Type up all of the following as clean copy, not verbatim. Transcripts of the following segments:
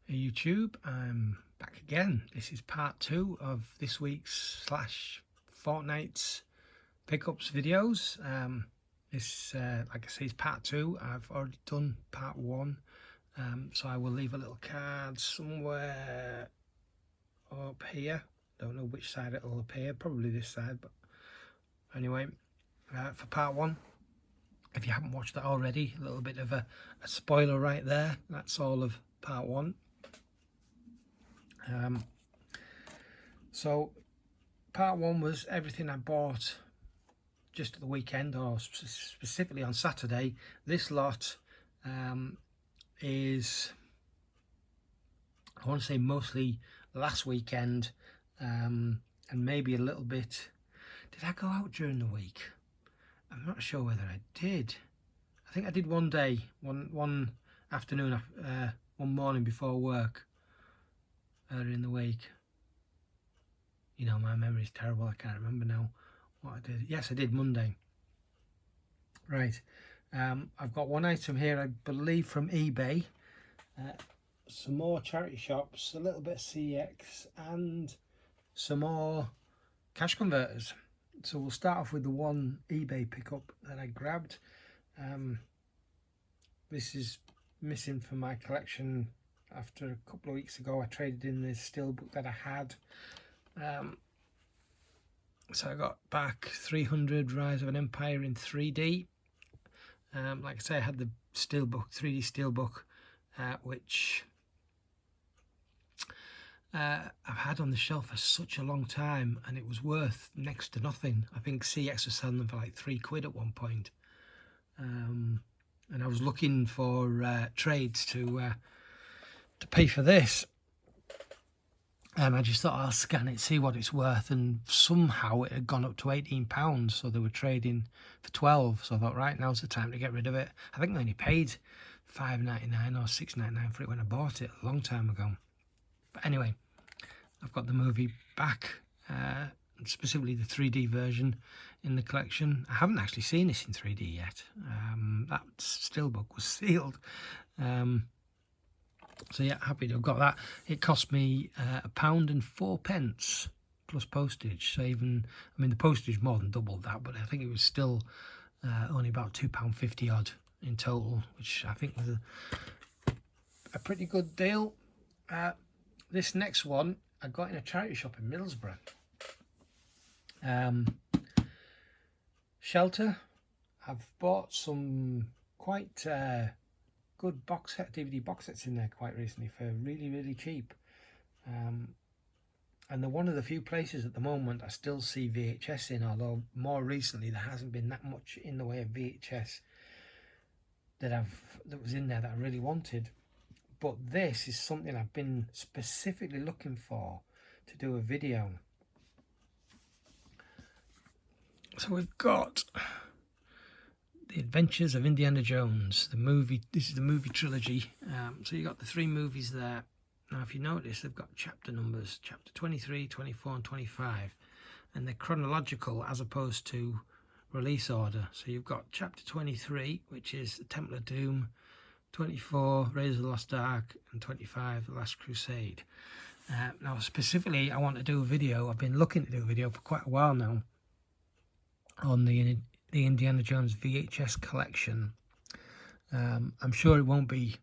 YouTube, I'm back again. This is part 2 of this week's / fortnight's pickups videos. This, like I say, is part 2. I've already done part 1, so I will leave a little card somewhere up here. Don't know which side it'll appear, probably this side, but anyway, for part 1. If you haven't watched that already, a little bit of a spoiler right there. That's all of part 1. So part 1 was everything I bought just at the weekend, or specifically on Saturday. This lot is, I want to say, mostly last weekend, and maybe a little bit. Did I go out during the week? I'm not sure whether I did. I think I did one day, one afternoon, one morning before work, earlier in the week. You know, my memory's terrible. I can't remember now what I did. Yes, I did Monday. Right. I've got one item here, I believe, from eBay. Some more charity shops, a little bit of CX, and some more cash converters. So we'll start off with the one eBay pickup that I grabbed. This is missing from my collection. After a couple of weeks ago, I traded in this steelbook that I had. So I got back 300 Rise of an Empire in 3D. Like I say, I had the steelbook, 3D steelbook, which I've had on the shelf for such a long time, and it was worth next to nothing. I think CX was selling them for like £3 at one point. And I was looking for trades to pay for this, and I just thought I'll scan it, see what it's worth, and somehow it had gone up to £18, so they were trading for 12. So I thought, right, now's the time to get rid of it. I think I only paid £5.99 or £6.99 for it when I bought it a long time ago. But anyway, I've got the movie back, specifically the 3D version in the collection. I haven't actually seen this in 3D yet. That steelbook was sealed. So yeah, happy to have got that. It cost me £1.04 plus postage. So even, I mean, the postage more than doubled that, but I think it was still only about £2.50 odd in total, which I think was a pretty good deal. This next one I got in a charity shop in Middlesbrough. Shelter. I've bought some quite good box set, DVD box sets in there quite recently for really cheap, and they're one of the few places at the moment I still see VHS in, although more recently there hasn't been that much in the way of VHS that was in there that I really wanted. But this is something I've been specifically looking for to do a video. So we've got The Adventures of Indiana Jones, the movie. This is the movie trilogy. So you got the 3 movies there. Now, if you notice, they've got chapter numbers, chapter 23, 24, and 25, and they're chronological as opposed to release order. So you've got chapter 23, which is the Temple of Doom, 24, Raiders of the Lost Ark, and 25, The Last Crusade. Now, specifically, I want to do a video. I've been looking to do a video for quite a while now on the Indiana Jones VHS collection. I'm sure it won't be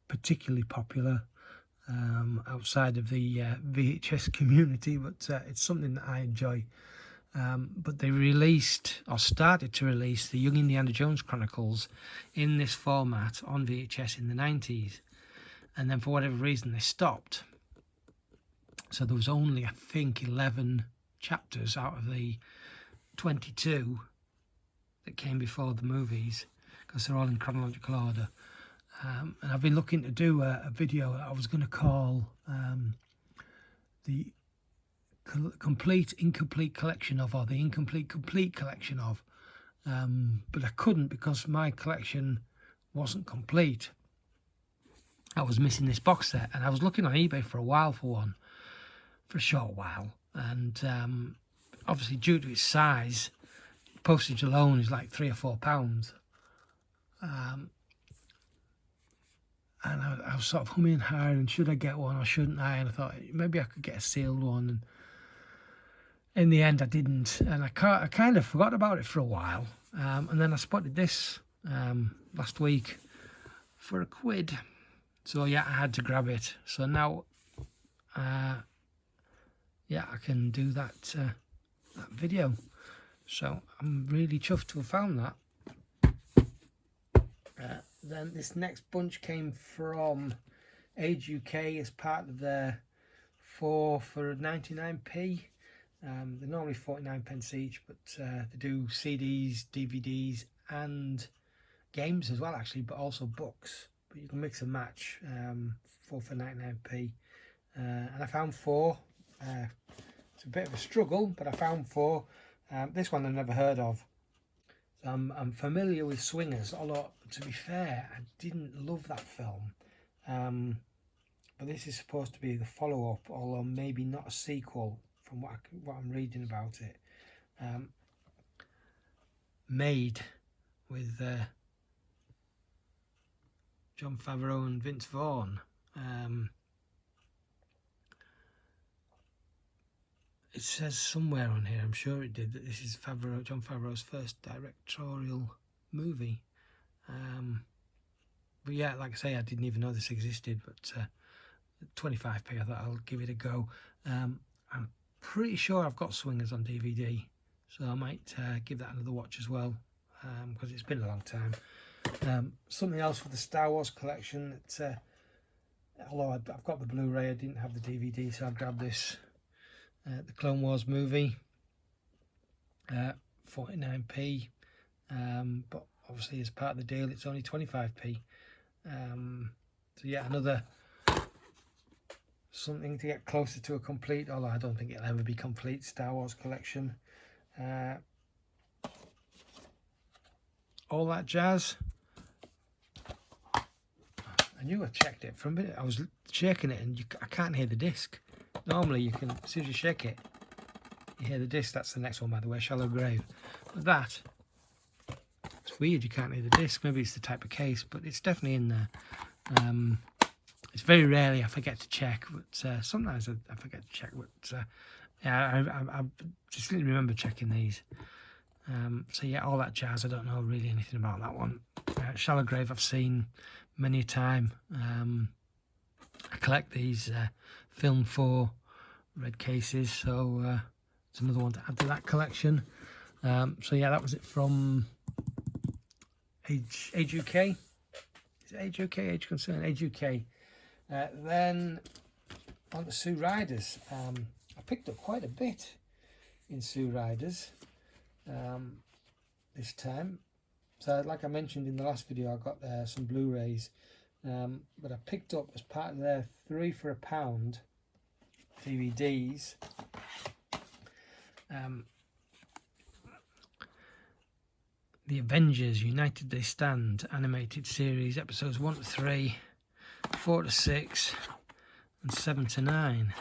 particularly popular outside of the VHS community, but it's something that I enjoy. But they released, or started to release, the Young Indiana Jones Chronicles in this format on VHS in the 90s, and then for whatever reason they stopped. So there was only, I think, 11 chapters out of the 22 that came before the movies, because they're all in chronological order. And I've been looking to do a video that I was going to call the complete incomplete collection of, or the incomplete complete collection of, but I couldn't because my collection wasn't complete. I was missing this box set, and I was looking on eBay for a while for one, for a short while, and obviously due to its size, postage alone is like £3 or £4, and I was sort of humming hard, and should I get one or shouldn't I? And I thought maybe I could get a sealed one. And in the end, I didn't, and I kind of forgot about it for a while. And then I spotted this last week for £1. So yeah, I had to grab it. So now, yeah, I can do that video. So I'm really chuffed to have found that. Then this next bunch came from Age UK as part of their 4 for 99p. They're normally 49p each, but they do CDs, DVDs and games as well actually, but also books. But you can mix and match 4 for 99p. And I found 4. It's a bit of a struggle, but I found 4. This one I've never heard of. So I'm familiar with Swingers, although to be fair, I didn't love that film. But this is supposed to be the follow-up, although maybe not a sequel from what I'm reading about it. Made with Jon Favreau and Vince Vaughn. It says somewhere on here, I'm sure it did, that this is Jon Favreau's first directorial movie. But yeah, like I say, I didn't even know this existed, but 25p, I thought I'll give it a go. I'm pretty sure I've got Swingers on DVD, so I might give that another watch as well, because it's been a long time. Something else for the Star Wars collection, that, although I've got the Blu Ray, I didn't have the DVD, so I grabbed this. The Clone Wars movie, 49p, but obviously as part of the deal it's only 25p. So yeah, another something to get closer to a complete, although I don't think it'll ever be complete, Star Wars collection. All that jazz. I knew I checked it for a minute. I was shaking it and I can't hear the disc. Normally you can, as soon as you shake it, you hear the disc. That's the next one, by the way, Shallow Grave. But that, it's weird, you can't hear the disc. Maybe it's the type of case, but it's definitely in there. It's very rarely I forget to check, but sometimes I forget to check. But yeah, I distinctly remember checking these. So yeah, all that jazz, I don't know really anything about that one. Shallow Grave I've seen many a time. I collect these Film 4 red cases, so it's another one to add to that collection. So yeah, that was it from Age UK. Is it Age UK? Age Concern? Age UK. Then on to Sue Riders. I picked up quite a bit in Sue Riders this time. So like I mentioned in the last video, I got some Blu Rays. But I picked up as part of their 3 for £1 DVDs the Avengers United They Stand animated series, episodes 1 to 3, 4 to 6 and 7 to 9.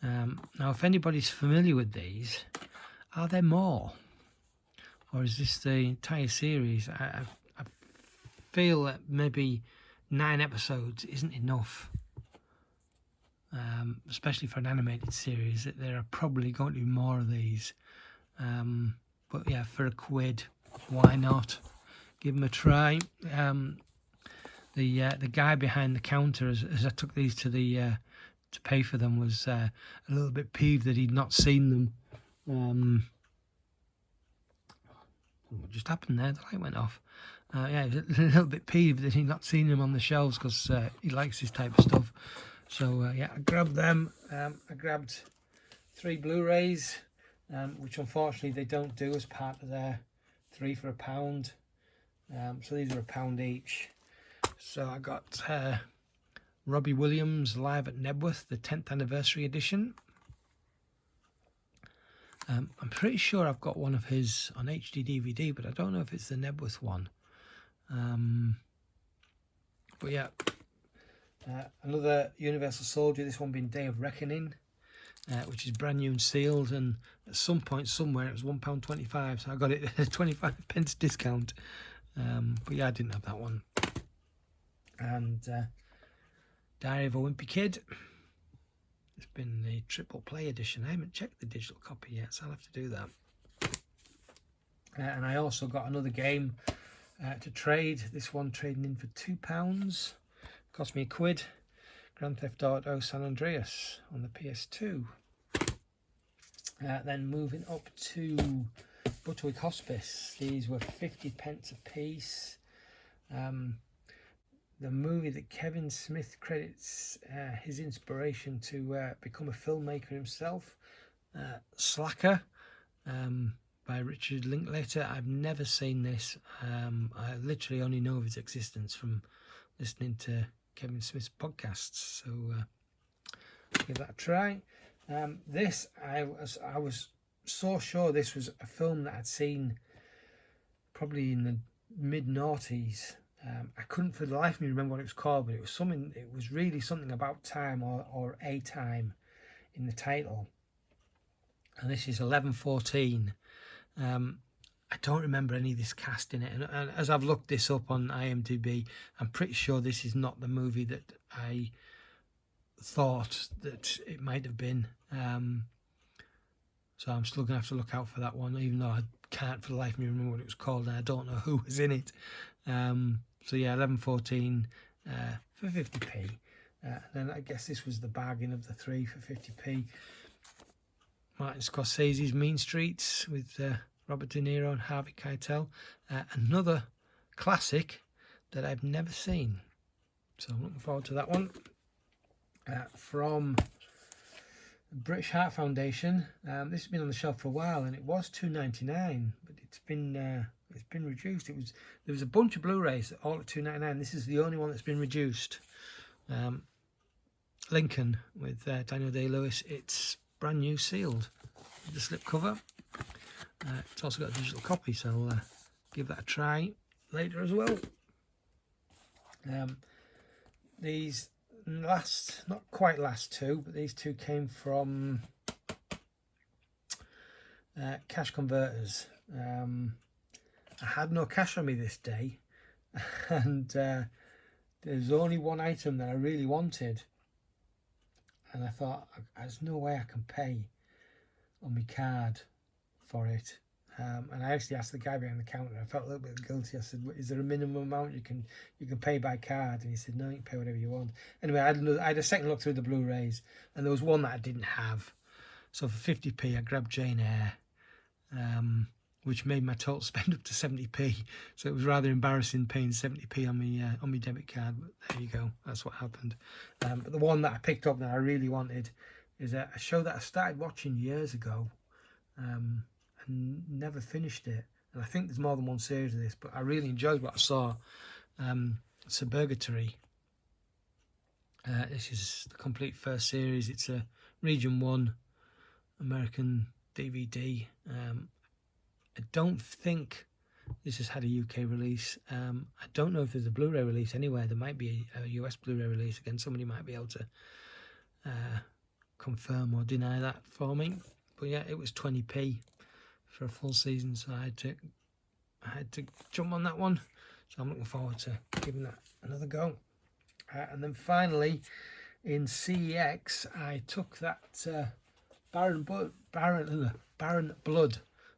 Now if anybody's familiar with these, are there more, or is this the entire series? I feel that maybe 9 episodes isn't enough, especially for an animated series. That there are probably going to be more of these, but yeah, for £1, why not give them a try? The guy behind the counter, as I took these to the to pay for them, was a little bit peeved that he'd not seen them. What just happened there? The light went off. Yeah, he was a little bit peeved that he'd not seen them on the shelves, because he likes this type of stuff. So yeah, I grabbed them. I grabbed 3 Blu Rays, which unfortunately they don't do as part of their 3 for £1. So these are £1 each. So I got Robbie Williams Live at Nebworth, the 10th anniversary edition. I'm pretty sure I've got one of his on HD DVD, but I don't know if it's the Nebworth one. But yeah, another Universal Soldier, this one being Day of Reckoning, which is brand new and sealed, and at some point somewhere it was £1.25, so I got it at a 25p discount. But yeah, I didn't have that one. And Diary of a Wimpy Kid. It's been the triple play edition. I haven't checked the digital copy yet, so I'll have to do that. And I also got another game to trade. This one trading in for £2. Cost me £1. Grand Theft Auto San Andreas on the PS2. Then moving up to Butterworth Hospice. These were 50p a piece. The movie that Kevin Smith credits his inspiration to become a filmmaker himself, Slacker, by Richard Linklater. I've never seen this. I literally only know of its existence from listening to Kevin Smith's podcasts, so give that a try. This, I was so sure this was a film that I'd seen probably in the mid-noughties. I couldn't for the life of me remember what it was called, but it was something. It was really something about time or a time in the title. And this is 11:14. I don't remember any of this cast in it, and as I've looked this up on IMDb, I'm pretty sure this is not the movie that I thought that it might have been. So I'm still gonna have to look out for that one, even though I can't for the life of me remember what it was called, and I don't know who was in it. So yeah, 11:14 for 50p. Then I guess this was the bargain of the three for 50p. Martin Scorsese's Mean Streets with Robert De Niro and Harvey Keitel. Another classic that I've never seen. So I'm looking forward to that one. From British Heart Foundation. This has been on the shelf for a while, and it was £2.99, but it's been reduced. There was a bunch of Blu Rays all at £2.99. This is the only one that's been reduced. Lincoln with Daniel Day-Lewis. It's brand new, sealed with the slip cover. It's also got a digital copy, so I'll give that a try later as well. These last, not quite last two, but these two came from Cash Converters. I had no cash on me this day, and there's only one item that I really wanted, and I thought, there's no way I can pay on my card for it. And I actually asked the guy behind the counter. I felt a little bit guilty. I said, "Is there a minimum amount you can pay by card?" And he said, "No, you can pay whatever you want." Anyway, I had a second look through the Blu Rays, and there was one that I didn't have. So for 50p, I grabbed Jane Eyre, which made my total spend up to 70p. So it was rather embarrassing paying 70p on my debit card. But there you go. That's what happened. But the one that I picked up that I really wanted is a show that I started watching years ago. And never finished it, and I think there's more than one series of this, but I really enjoyed what I saw. Suburgatory. This is the complete first series. It's a Region 1 American DVD. I don't think this has had a UK release. I don't know if there's a Blu-ray release anywhere. There might be a US Blu-ray release. Again, somebody might be able to confirm or deny that for me. But yeah, it was 20p for a full season, so I had to jump on that one. So I'm looking forward to giving that another go. And then finally, in CEX, I took that Baron Blood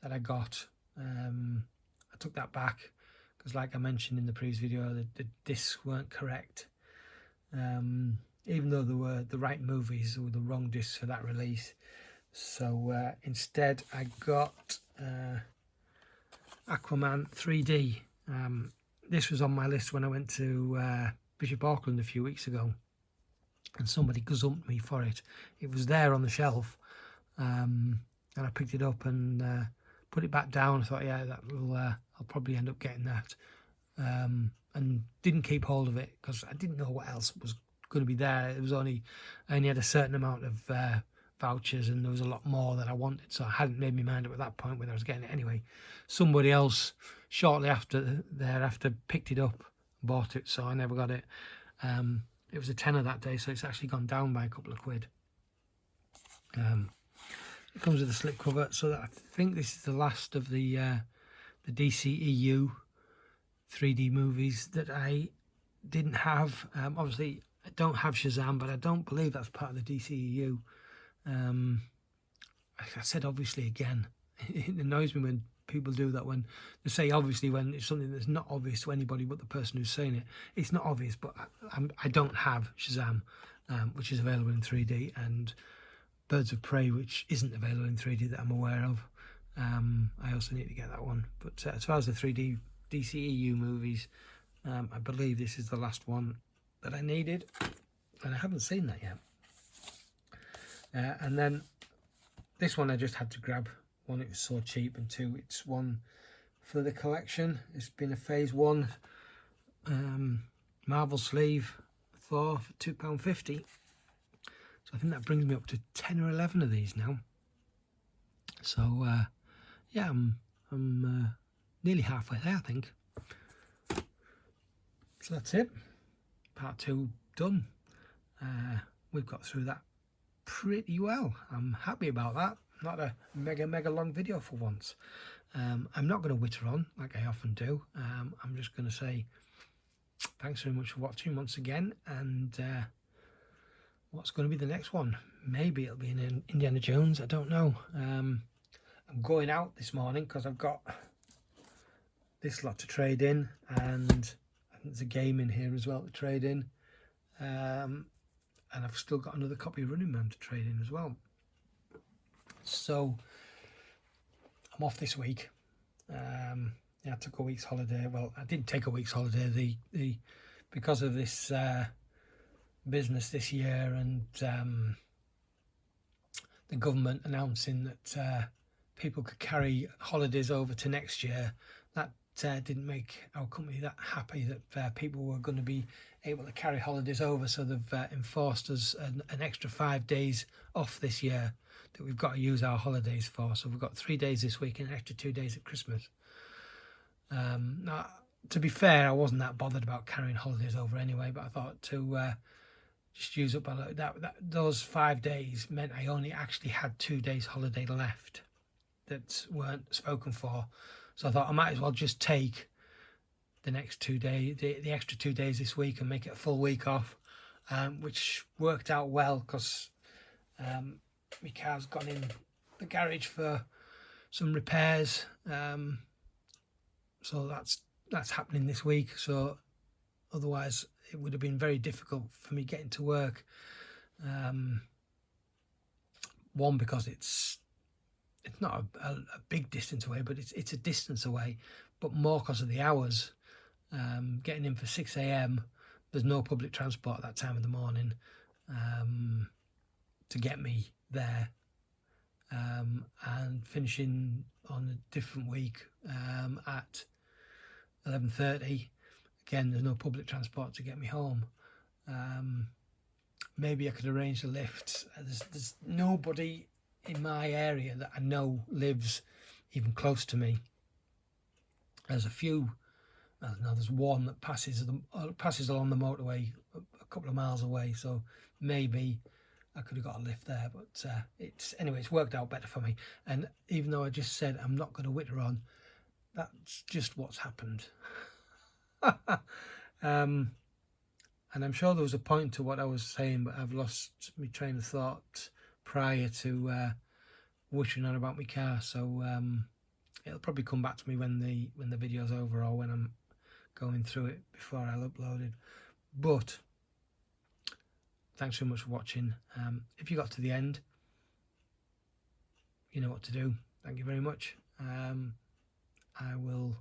that I got. I took that back because, like I mentioned in the previous video, the discs weren't correct. Even though they were the right movies, they were the wrong discs for that release. So instead I got Aquaman 3D. This was on my list when I went to Bishop Auckland a few weeks ago, and somebody gazumped me for it. It was there on the shelf, and I picked it up and put it back down. I thought, yeah, I'll probably end up getting that, and didn't keep hold of it because I didn't know what else was going to be there. I only had a certain amount of vouchers, and there was a lot more that I wanted, so I hadn't made my mind up at that point whether I was getting it. Anyway, somebody else shortly after picked it up, bought it, so I never got it. It was a tenner that day, so it's actually gone down by a couple of quid. It comes with a slip cover, so that I think this is the last of the DCEU 3D movies that I didn't have. Obviously, I don't have Shazam, but I don't believe that's part of the DCEU. Like I said, obviously, again, it annoys me when people do that, when they say obviously when it's something that's not obvious to anybody but the person who's saying it. It's not obvious, but I don't have Shazam, which is available in 3D, and Birds of Prey, which isn't available in 3D that I'm aware of. I also need to get that one. But as far as the 3D DCEU movies, I believe this is the last one that I needed, and I haven't seen that yet. And then this one I just had to grab. One, it was so cheap, and two, it's one for the collection. It's been a Phase 1 Marvel sleeve Thor for £2.50. So I think that brings me up to 10 or 11 of these now. So yeah, I'm nearly halfway there, I think. So that's it. Part 2 done. We've got through that pretty well. I'm happy about that. Not a mega long video for once. I'm not going to witter on like I often do. I'm just going to say thanks very much for watching once again, and what's going to be the next one? Maybe it'll be in Indiana Jones, I don't know. I'm going out this morning because I've got this lot to trade in, and I think there's a game in here as well to trade in, and I've still got another copy of Running Man to trade in as well. So I'm off this week. I took a week's holiday. Well, I didn't take a week's holiday. The because of this business this year, and the government announcing that people could carry holidays over to next year, that didn't make our company that happy that people were going to be able to carry holidays over. So they've enforced us an extra 5 days off this year that we've got to use our holidays for. So we've got 3 days this week and an extra 2 days at Christmas. Now, to be fair, I wasn't that bothered about carrying holidays over anyway, but I thought to just use up those 5 days meant I only actually had 2 days holiday left that weren't spoken for. So I thought I might as well just take the next 2 days, the extra 2 days this week, and make it a full week off, which worked out well because my car's gone in the garage for some repairs. So that's happening this week. So otherwise it would have been very difficult for me getting to work. One, because it's not a big distance away, but it's a distance away, but more because of the hours. Getting in for 6 a.m, there's no public transport at that time of the morning to get me there, and finishing on a different week at 11:30. Again, there's no public transport to get me home. Maybe I could arrange a lift. There's nobody in my area that I know lives even close to me. There's a few. No, there's one that passes along the motorway a couple of miles away. So maybe I could have got a lift there. But it's worked out better for me. And even though I just said I'm not going to witter on, that's just what's happened. And I'm sure there was a point to what I was saying, but I've lost my train of thought prior to wittering on about my car. So it'll probably come back to me when the video's over, or when I'm going through it before I'll upload it. But thanks very much for watching. If you got to the end, you know what to do. Thank you very much. I will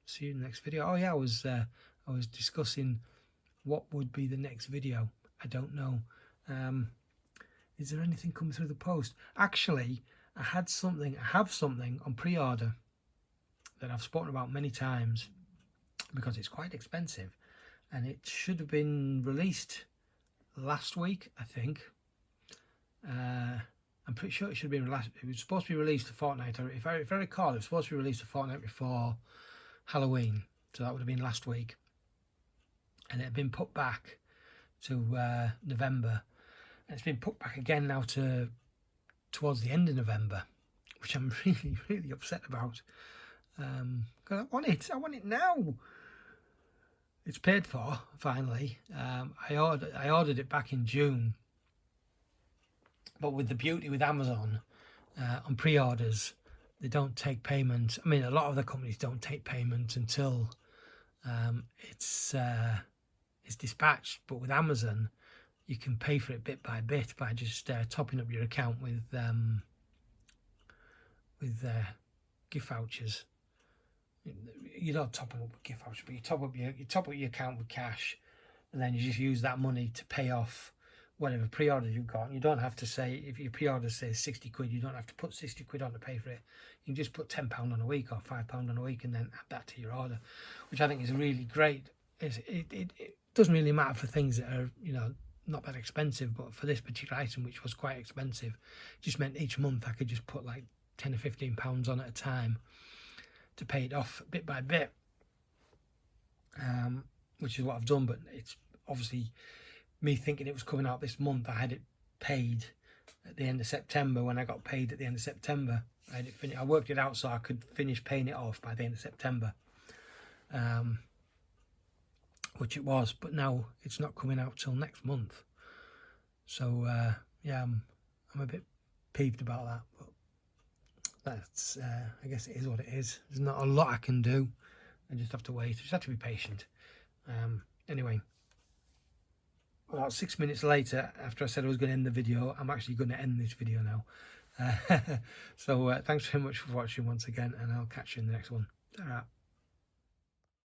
see you in the next video. Oh yeah, I was discussing what would be the next video. I don't know. Is there anything coming through the post? Actually, I have something on pre-order that I've spoken about many times because it's quite expensive, and it should have been released last week, I think. I'm pretty sure it should have been last. It was supposed to be released a fortnight, or if I recall, it was supposed to be released a fortnight before Halloween, so that would have been last week, and it had been put back to November, and it's been put back again now to towards the end of November, which I'm really upset about, because I want it now. it's paid for finally. I ordered it back in June, but with the beauty with Amazon on pre-orders, they don't take payment. I mean, a lot of the companies don't take payment until it's dispatched, but with Amazon, you can pay for it bit by bit by just topping up your account with gift vouchers. You don't top them up with gift vouchers, but you top up your account with cash, and then you just use that money to pay off whatever pre-orders you've got. And you don't have to say, if your pre-order says 60 quid, you don't have to put 60 quid on to pay for it. You can just put £10 on a week or £5 on a week and then add that to your order, which I think is really great. It doesn't really matter for things that are, you know, not that expensive, but for this particular item, which was quite expensive, it just meant each month I could just put like £10 or £15 on at a time to pay it off bit by bit, which is what I've done. But it's obviously me thinking it was coming out this month. I had it paid at the end of September. When I got paid at the end of September, I worked it out so I could finish paying it off by the end of September, which it was. But now it's not coming out till next month. So yeah, I'm a bit peeved about that. But that's I guess it is what it is. There's not a lot I can do. I just have to wait. I just have to be patient. Anyway, about 6 minutes later, after I said I was going to end the video, I'm actually going to end this video now. So thanks very much for watching once again, and I'll catch you in the next one. Ta-ra.